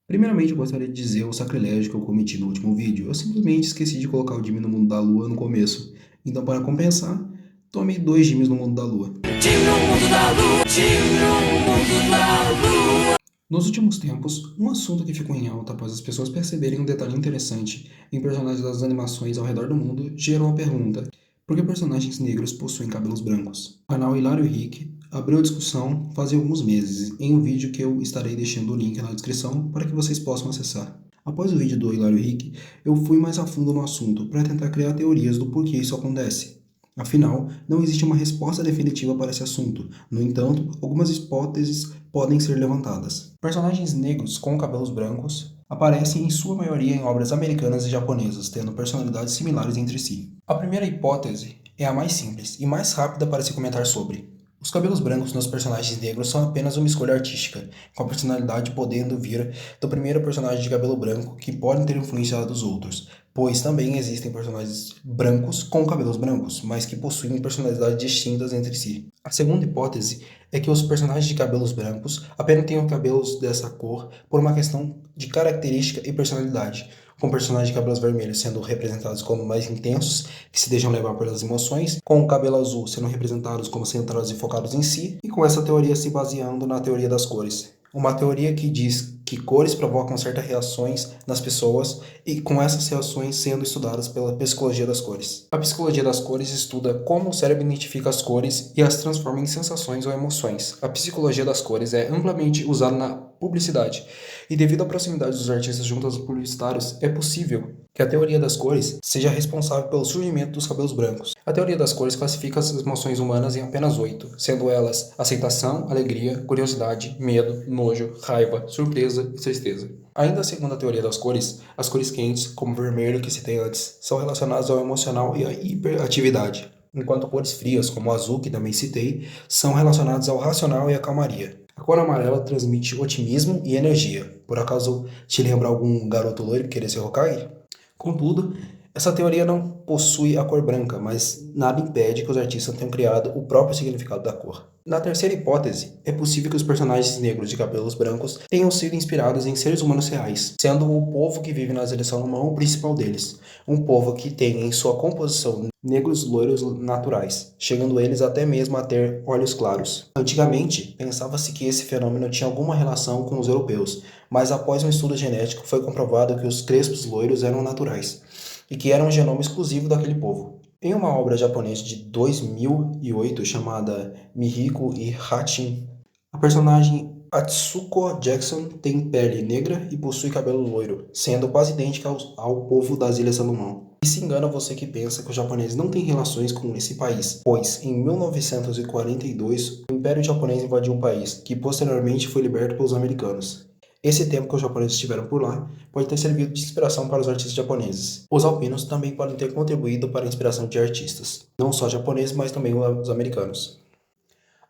Primeiramente, eu gostaria de dizer o sacrilégio que eu cometi no último vídeo. Eu simplesmente esqueci de colocar o Jimmy no mundo da lua no começo. Então, para compensar, tome 2 Jimmys no mundo da lua. Jimmy no mundo da lua, Jimmy no mundo da lua. Nos últimos tempos, um assunto que ficou em alta após as pessoas perceberem um detalhe interessante em personagens das animações ao redor do mundo gerou a pergunta: por que personagens negros possuem cabelos brancos? O canal Hilário Rick abriu a discussão faz alguns meses em um vídeo que eu estarei deixando o link na descrição para que vocês possam acessar. Após o vídeo do Hilário Rick, eu fui mais a fundo no assunto para tentar criar teorias do porquê isso acontece. Afinal, não existe uma resposta definitiva para esse assunto. No entanto, algumas hipóteses podem ser levantadas. Personagens negros com cabelos brancos aparecem em sua maioria em obras americanas e japonesas, tendo personalidades similares entre si. A primeira hipótese é a mais simples e mais rápida para se comentar sobre. Os cabelos brancos nos personagens negros são apenas uma escolha artística, com a personalidade podendo vir do primeiro personagem de cabelo branco que podem ter influenciado os outros, pois também existem personagens brancos com cabelos brancos, mas que possuem personalidades distintas entre si. A segunda hipótese é que os personagens de cabelos brancos apenas tenham cabelos dessa cor por uma questão de característica e personalidade, com personagens de cabelos vermelhos sendo representados como mais intensos, que se deixam levar pelas emoções, com o cabelo azul sendo representados como centrados e focados em si, e com essa teoria se baseando na teoria das cores. Uma teoria que diz que cores provocam certas reações nas pessoas e com essas reações sendo estudadas pela psicologia das cores. A psicologia das cores estuda como o cérebro identifica as cores e as transforma em sensações ou emoções. A psicologia das cores é amplamente usada na publicidade e devido à proximidade dos artistas junto aos publicitários, é possível que a teoria das cores seja responsável pelo surgimento dos cabelos brancos. A teoria das cores classifica as emoções humanas em apenas 8, sendo elas aceitação, alegria, curiosidade, medo, nojo, raiva, surpresa e tristeza. Ainda segundo a teoria das cores, as cores quentes, como o vermelho que citei antes, são relacionadas ao emocional e à hiperatividade, enquanto cores frias, como o azul que também citei, são relacionadas ao racional e à calmaria. A cor amarela transmite otimismo e energia. Por acaso te lembra algum garoto loiro que queria ser Hokage? Contudo, essa teoria não possui a cor branca, mas nada impede que os artistas tenham criado o próprio significado da cor. Na terceira hipótese, é possível que os personagens negros de cabelos brancos tenham sido inspirados em seres humanos reais, sendo o povo que vive nas ilhas Salomão o principal deles, um povo que tem em sua composição negros loiros naturais, chegando eles até mesmo a ter olhos claros. Antigamente, pensava-se que esse fenômeno tinha alguma relação com os europeus, mas após um estudo genético foi comprovado que os crespos loiros eram naturais e que eram um genoma exclusivo daquele povo. Em uma obra japonesa de 2008 chamada Mihiko e Hatchin, a personagem Atsuko Jackson tem pele negra e possui cabelo loiro, sendo quase idêntica ao povo das Ilhas Salomão. E se engana você que pensa que os japoneses não têm relações com esse país, pois em 1942 o Império Japonês invadiu o país, que posteriormente foi liberto pelos americanos. Esse tempo que os japoneses estiveram por lá pode ter servido de inspiração para os artistas japoneses. Os alpinos também podem ter contribuído para a inspiração de artistas, não só japoneses, mas também os americanos.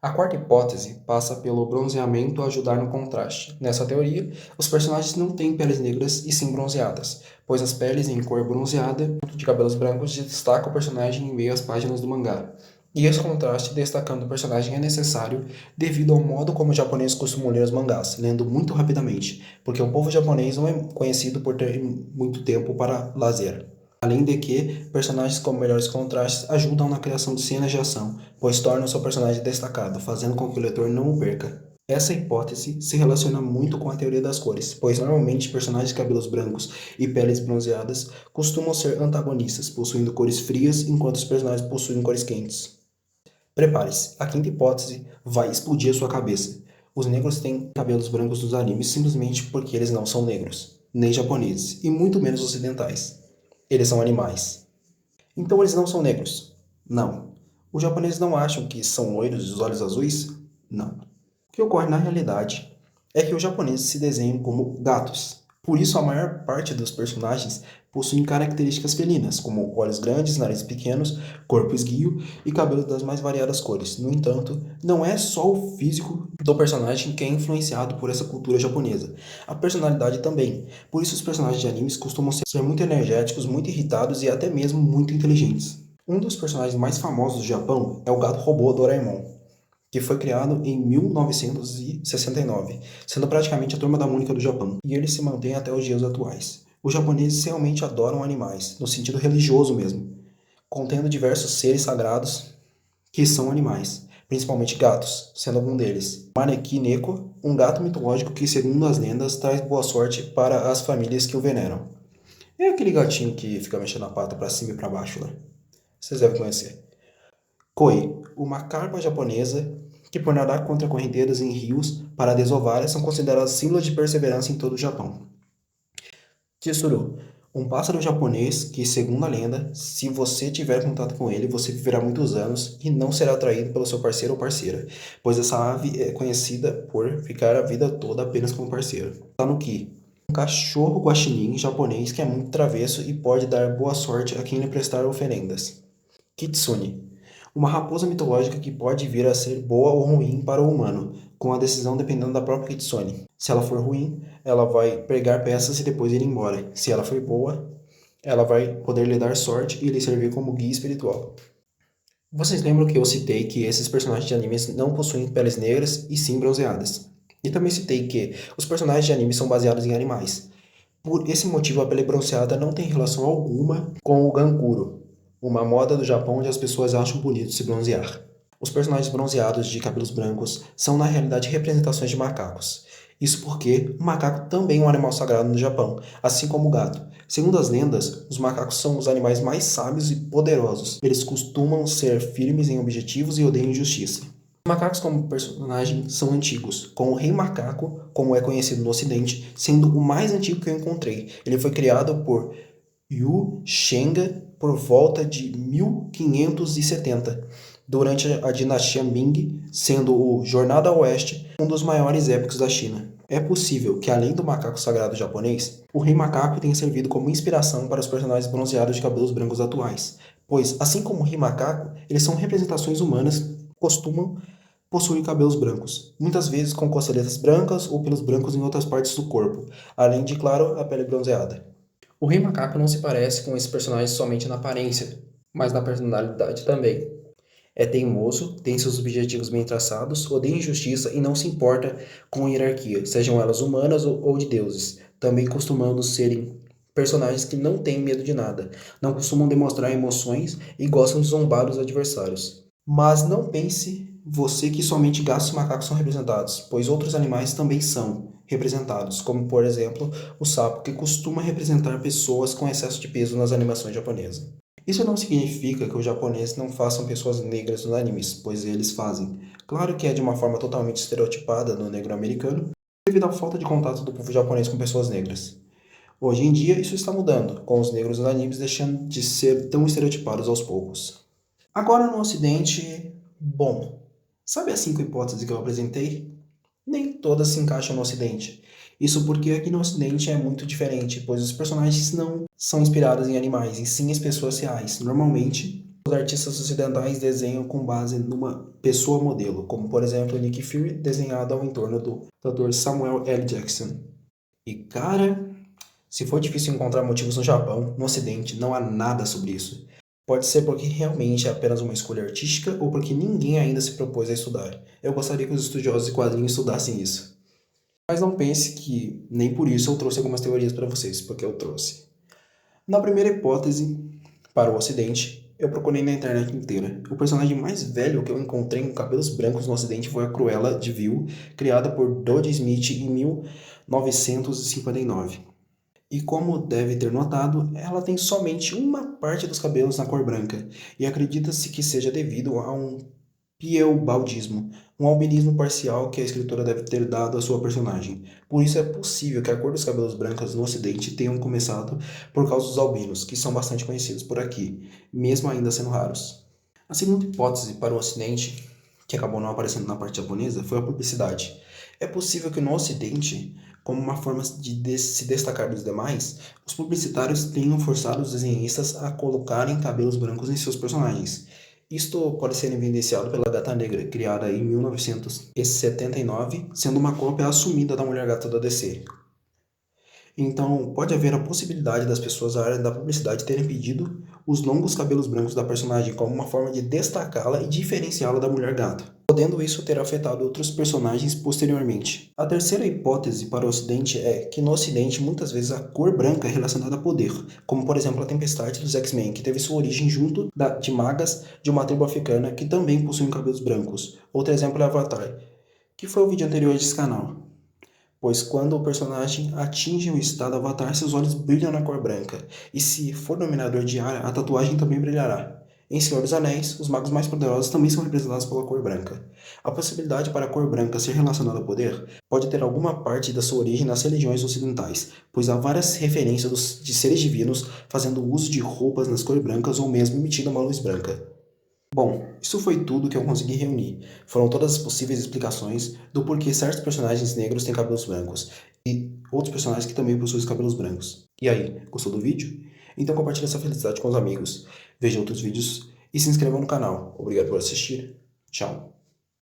A quarta hipótese passa pelo bronzeamento ajudar no contraste. Nessa teoria, os personagens não têm peles negras e sim bronzeadas, pois as peles em cor bronzeada, de cabelos brancos, destacam o personagem em meio às páginas do mangá. E esse contraste destacando o personagem é necessário devido ao modo como os japoneses costumam ler os mangás, lendo muito rapidamente, porque o povo japonês não é conhecido por ter muito tempo para lazer. Além de que, personagens com melhores contrastes ajudam na criação de cenas de ação, pois tornam seu personagem destacado, fazendo com que o leitor não o perca. Essa hipótese se relaciona muito com a teoria das cores, pois normalmente personagens de cabelos brancos e peles bronzeadas costumam ser antagonistas, possuindo cores frias, enquanto os personagens possuem cores quentes. Prepare-se, a quinta hipótese vai explodir a sua cabeça. Os negros têm cabelos brancos nos animes simplesmente porque eles não são negros, nem japoneses, e muito menos ocidentais. Eles são animais. Então eles não são negros? Não. Os japoneses não acham que são loiros e os olhos azuis? Não. O que ocorre na realidade é que os japoneses se desenham como gatos. Por isso a maior parte dos personagens possuem características felinas, como olhos grandes, nariz pequenos, corpo esguio e cabelos das mais variadas cores. No entanto, não é só o físico do personagem que é influenciado por essa cultura japonesa. A personalidade também. Por isso os personagens de animes costumam ser muito energéticos, muito irritados e até mesmo muito inteligentes. Um dos personagens mais famosos do Japão é o gato robô Doraemon. que foi criado em 1969, sendo praticamente a turma da Mônica do Japão, e ele se mantém até os dias atuais. Os japoneses realmente adoram animais, no sentido religioso mesmo, contendo diversos seres sagrados que são animais, principalmente gatos, sendo algum deles. Maneki Neko, um gato mitológico que, segundo as lendas, traz boa sorte para as famílias que o veneram. É aquele gatinho que fica mexendo a pata para cima e para baixo, né? Vocês devem conhecer. Koi, uma carpa japonesa que, por nadar contra correnteiras em rios para desovar, são consideradas símbolos de perseverança em todo o Japão. Tsuru, um pássaro japonês que, segundo a lenda, se você tiver contato com ele, você viverá muitos anos e não será atraído pelo seu parceiro ou parceira, pois essa ave é conhecida por ficar a vida toda apenas como parceiro. Tanuki, um cachorro guaxinim japonês que é muito travesso e pode dar boa sorte a quem lhe prestar oferendas. Kitsune, uma raposa mitológica que pode vir a ser boa ou ruim para o humano, com a decisão dependendo da própria Kitsune. Se ela for ruim, ela vai pregar peças e depois ir embora. Se ela for boa, ela vai poder lhe dar sorte e lhe servir como guia espiritual. Vocês lembram que eu citei que esses personagens de animes não possuem peles negras e sim bronzeadas? E também citei que os personagens de anime são baseados em animais. Por esse motivo, a pele bronzeada não tem relação alguma com o gankuro, uma moda do Japão onde as pessoas acham bonito se bronzear. Os personagens bronzeados de cabelos brancos são na realidade representações de macacos. Isso porque o macaco também é um animal sagrado no Japão, assim como o gato. Segundo as lendas, os macacos são os animais mais sábios e poderosos. Eles costumam ser firmes em objetivos e odeiam injustiça. Os macacos como personagem são antigos, com o Rei Macaco, como é conhecido no ocidente, sendo o mais antigo que eu encontrei. Ele foi criado por Yu Shenga por volta de 1570, durante a dinastia Ming, sendo o Jornada ao Oeste um dos maiores épicos da China. É possível que, além do macaco sagrado japonês, o Rei Macaco tenha servido como inspiração para os personagens bronzeados de cabelos brancos atuais, pois, assim como o Rei Macaco, eles são representações humanas que costumam possuir cabelos brancos, muitas vezes com costeletas brancas ou pelos brancos em outras partes do corpo, além de, claro, a pele bronzeada. O Rei Macaco não se parece com esses personagens somente na aparência, mas na personalidade também. É teimoso, tem seus objetivos bem traçados, odeia injustiça e não se importa com hierarquia, sejam elas humanas ou de deuses, também costumando serem personagens que não têm medo de nada, não costumam demonstrar emoções e gostam de zombar dos adversários. Mas não pense você que somente gatos e macacos são representados, pois outros animais também são representados, como por exemplo o sapo, que costuma representar pessoas com excesso de peso nas animações japonesas. Isso não significa que os japoneses não façam pessoas negras nos animes, pois eles fazem. Claro que é de uma forma totalmente estereotipada no negro americano, devido à falta de contato do povo japonês com pessoas negras. Hoje em dia, isso está mudando, com os negros nos animes deixando de ser tão estereotipados aos poucos. Agora no ocidente, bom, sabe as 5 hipóteses que eu apresentei? Nem todas se encaixam no ocidente. Isso porque aqui no ocidente é muito diferente, pois os personagens não são inspirados em animais, e sim em pessoas reais. Normalmente, os artistas ocidentais desenham com base numa pessoa modelo, como por exemplo Nick Fury, desenhado ao entorno do Dr. Samuel L. Jackson. E cara, se for difícil encontrar motivos no Japão, no ocidente não há nada sobre isso. Pode ser porque realmente é apenas uma escolha artística ou porque ninguém ainda se propôs a estudar. Eu gostaria que os estudiosos de quadrinhos estudassem isso. Mas não pense que nem por isso eu trouxe algumas teorias para vocês, porque eu trouxe. Na primeira hipótese, para o ocidente, eu procurei na internet inteira. O personagem mais velho que eu encontrei com cabelos brancos no ocidente foi a Cruella de Vil, criada por Dodie Smith em 1959. E como deve ter notado, ela tem somente uma parte dos cabelos na cor branca, e acredita-se que seja devido a um pieubaldismo, um albinismo parcial que a escritora deve ter dado à sua personagem. Por isso é possível que a cor dos cabelos brancos no ocidente tenham começado por causa dos albinos, que são bastante conhecidos por aqui, mesmo ainda sendo raros. A segunda hipótese para o ocidente, que acabou não aparecendo na parte japonesa, foi a publicidade. É possível que no ocidente, como uma forma de se destacar dos demais, os publicitários tenham forçado os desenhistas a colocarem cabelos brancos em seus personagens. Isto pode ser evidenciado pela Gata Negra, criada em 1979, sendo uma cópia assumida da Mulher Gata da DC. Então, pode haver a possibilidade das pessoas da área da publicidade terem pedido os longos cabelos brancos da personagem como uma forma de destacá-la e diferenciá-la da Mulher Gato. podendo isso ter afetado outros personagens posteriormente. A terceira hipótese para o Ocidente é que no Ocidente muitas vezes a cor branca é relacionada a poder, como por exemplo a Tempestade dos X-Men, que teve sua origem junto de magas de uma tribo africana que também possuem cabelos brancos. Outro exemplo é Avatar, que foi o vídeo anterior desse canal. Pois quando o personagem atinge o estado Avatar, seus olhos brilham na cor branca, e se for dominador de ar, a tatuagem também brilhará. Em Senhor dos Anéis, os magos mais poderosos também são representados pela cor branca. A possibilidade para a cor branca ser relacionada ao poder pode ter alguma parte da sua origem nas religiões ocidentais, pois há várias referências de seres divinos fazendo uso de roupas nas cores brancas ou mesmo emitindo uma luz branca. Bom, isso foi tudo que eu consegui reunir. Foram todas as possíveis explicações do porquê certos personagens negros têm cabelos brancos e outros personagens que também possuem cabelos brancos. E aí, gostou do vídeo? Então compartilhe essa felicidade com os amigos, veja outros vídeos e se inscreva no canal. Obrigado por assistir. Tchau.